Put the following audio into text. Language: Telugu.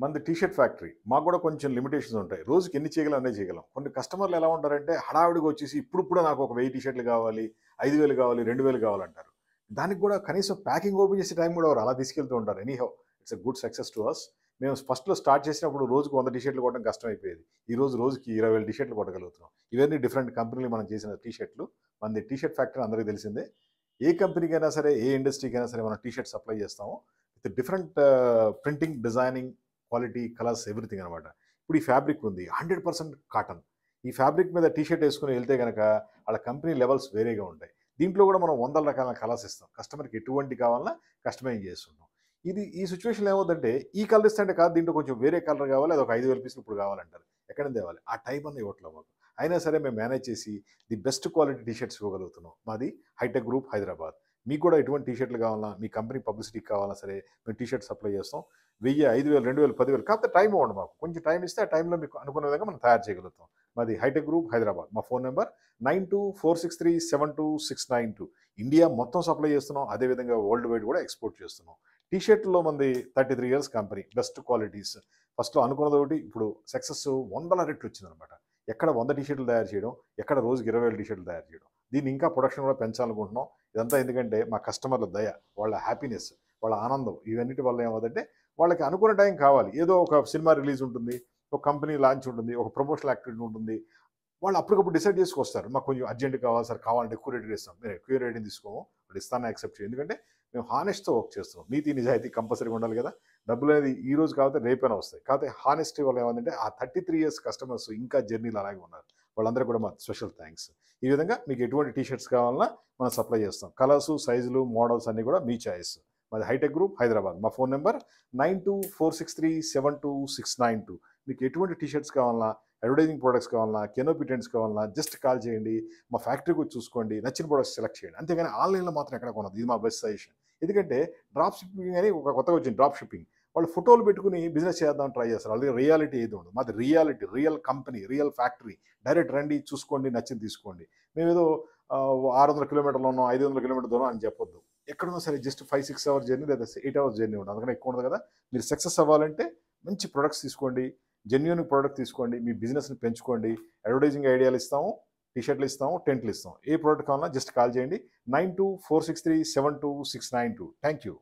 మనది టీ షర్ట్ ఫ్యాక్టరీ. మాకు గూడా కొంచెం లిమిటేషన్స్ ఉంటాయి. రోజుకి ఎన్ని చేయగలం అన్నీ చేయగలం. కొన్ని కస్టమర్‌లు ఎలా ఉంటారంటే హడావిడిగా వచ్చేసి ఇప్పుడిప్పుడే నాకు ఒక 1000 టీ షర్ట్‌లు కావాలి, 5000 కావాలి, 2000 కావాలంటారు. దానికి గూడా కనీసం ప్యాకింగ్ ఓపెన్ చేసే టైం గూడా ఇవ్వరు. అలా తీసుకెళ్తూ ఉంటారు. Anyhow it's a good success to us. మేము ఫస్ట్‌లో స్టార్ట్ చేసినప్పుడు రోజుకి 100 టీ షర్ట్‌లు కొట్టడం కష్టమైపోయేది. రోజుకి 20,000 టీ షర్ట్‌లు కొట్టగలుగుతున్నాం. ఇవన్నీ డిఫరెంట్ కంపెనీలు మనం చేసిన టీ షర్ట్‌లు. మనది టీ షర్ట్ ఫ్యాక్టరీ అందరికీ తెలిసిందే. ఏ కంపెనీకైనా సరే, ఏ ఇండస్ట్రీకైనా సరే మనం టీ షర్ట్ సప్లై చేస్తాము. With different printing, designing, quality, colours everything అనమాట. ఇప్పుడు ఈ ఫ్యాబ్రిక్ ఉంది 100% కాటన్. ఈ ఫ్యాబ్రిక్ మీద టీ షర్ట్ వేసుకొని వెళ్తే గనక వాళ్ళ కంపెనీ లెవెల్స్ వేరేగా ఉంటాయి. దీంట్లో కూడా మనం వందల రకాల కలర్స్ ఇస్తాం. కస్టమర్‌కి ఎటువంటి కావాలన్నా కస్టమైజ్ చేస్తుంటాం. ఈ సిట్యుయేషన్‌లో ఏమవుద్దంటే ఈ కలర్ ఇస్తా అంటే కాదు, దీంట్లో కొంచెం వేరే కలర్ కావాలి. అదొక 5000 పీసులు ఇప్పుడు కావాలంటారు. ఎక్కడ నుంచి తేవాలి? ఆ టైం అన్న ఇవ్వట్లేదు మాకు. అయినా సరే మేము మేనేజ్ చేసి the best quality T shirts ఇవ్వగలుగుతున్నాం. మాది హైటెక్ గ్రూప్ హైదరాబాద్. మీకు కూడా ఎటువంటి టీ షర్ట్‌లు కావాలన్నా, మీ కంపెనీ పబ్లిసిటీకి కావాలన్నా సరే మేము టీ షర్ట్ సప్లై చేస్తాం. 1000, 5000, 2000, 10,000 కాకపోతే టైం ఇవ్వండి మాకు. కొంచెం టైం ఇస్తే ఆ టైంలో మీకు అనుకున్న విధంగా మనం తయారు చేయగలుగుతాం. మాది హైటెక్ గ్రూప్ హైదరాబాద్. మా ఫోన్ నంబర్ 9246372692. ఇండియా మొత్తం సప్లై చేస్తున్నాం. అదేవిధంగా వరల్డ్ వైడ్ కూడా ఎక్స్‌పోర్ట్ చేస్తున్నాం. టీ షర్ట్‌లో మనది 33 ఇయర్స్ కంపెనీ. Best qualities. ఫస్ట్‌లో అనుకున్నదొకటి, ఇప్పుడు సక్సెస్ వందల రెట్లు వచ్చిందనమాట. ఎక్కడ 100 టీ షర్ట్‌లు తయారు చేయడం, ఎక్కడ రోజుకి 20,000 టీ షర్ట్‌లు తయారు చేయడం. దీన్ని ఇంకా ప్రొడక్షన్ కూడా పెంచాలనుకుంటున్నాం. ఇదంతా ఎందుకంటే మా కస్టమర్ల దయ, వాళ్ళ హ్యాపీనెస్, వాళ్ళ ఆనందం, ఇవన్నిటి వల్ల ఏమవుతుందంటే వాళ్ళకి అనుకున్న టైం కావాలి. ఏదో ఒక సినిమా రిలీజ్ ఉంటుంది, ఒక కంపెనీ లాంచ్ ఉంటుంది, ఒక ప్రమోషనల్ యాక్టివిటీ ఉంటుంది. వాళ్ళు అప్పటికప్పుడు డిసైడ్ చేసుకొస్తారు. మాకు కొంచెం అర్జెంట్ కావాలి సార్, కావాలంటే ఎక్కువ రేట్‌కి ఇస్తాం. మేము ఎక్కువ రేటింగ్ తీసుకోము. వాళ్ళు ఇస్తాను యాక్సెప్ట్ చేయం. ఎందుకంటే మేము హానెస్ట్‌తో వర్క్ చేస్తున్నాం. నీతి, నిజాయితీ కంపల్సరీగా ఉండాలి కదా! డబ్బులనేది ఈ రోజు కాకపోతే రేపైనా వస్తాయి. కాకపోతే హానెస్టీ వల్ల ఏమైందంటే ఆ 33 ఇయర్స్ కస్టమర్స్ ఇంకా జర్నీలో అలాగే ఉన్నారు. వాళ్ళందరికీ కూడా మా స్పెషల్ థాంక్స్. ఈ విధంగా మీకు ఎటువంటి టీ షర్ట్స్ కావాలన్నా మనం సప్లై చేస్తాం. కలర్సు, సైజులు, మోడల్స్ అన్నీ కూడా మీ చాయిస్. మాది హైటెక్ గ్రూప్ హైదరాబాద్. మా ఫోన్ నంబర్ 9246372692. మీకు ఎటువంటి టీ షర్ట్స్ కావాలన్నా, అడ్వర్టైజింగ్ ప్రొడక్ట్స్ కావాలన్నా, కెనోపీ టెంట్స్ కావాలన్నా జస్ట్ కాల్ చేయండి. మా ఫ్యాక్టరీకి వచ్చి చూసుకోండి. నచ్చిన ప్రొడక్ట్స్ సెలెక్ట్ చేయండి. అంతేగాని ఆన్‌లైన్‌లో మాత్రం ఎక్కడ కొనొద్దు. ఇది మా బెస్ట్ సజెషన్. ఎందుకంటే డ్రాప్ షిప్పింగ్ అని ఒక కొత్తగా వచ్చింది, డ్రాప్ షిప్పింగ్. వాళ్ళు ఫోటోలు పెట్టుకొని బిజినెస్ చేద్దామని ట్రై చేస్తారు. వాళ్ళ దగ్గర రియాలిటీ ఏది ఉండదు. మాది reality, real company, real factory. Direct రండి, చూసుకోండి, నచ్చింది తీసుకోండి. మేమేదో 600 కిలోమీటర్లు ఉన్నాం, 500 కిలోమీటర్ల దూరం అని చెప్పొద్దు. ఎక్కడున్నా సరే జస్ట్ 5, 6 అవర్స్ జర్నీ లేదా 8 అవర్స్ జర్నీ ఉండదు. అందుకని ఎక్కువ ఉండదు కదా! మీరు సక్సెస్ అవ్వాలంటే మంచి ప్రొడక్ట్స్ తీసుకోండి. జెన్యూన్ ప్రొడక్ట్ తీసుకోండి. మీ బిజినెస్‌ని పెంచుకోండి. అడ్వర్టైజింగ్ ఐడియాలు ఇస్తాము, టీ షర్ట్‌లు ఇస్తాము, టెంట్లు ఇస్తాం. ఏ ప్రొడక్ట్ కావాలన్నా జస్ట్ కాల్ చేయండి. 9246372692. Thank you.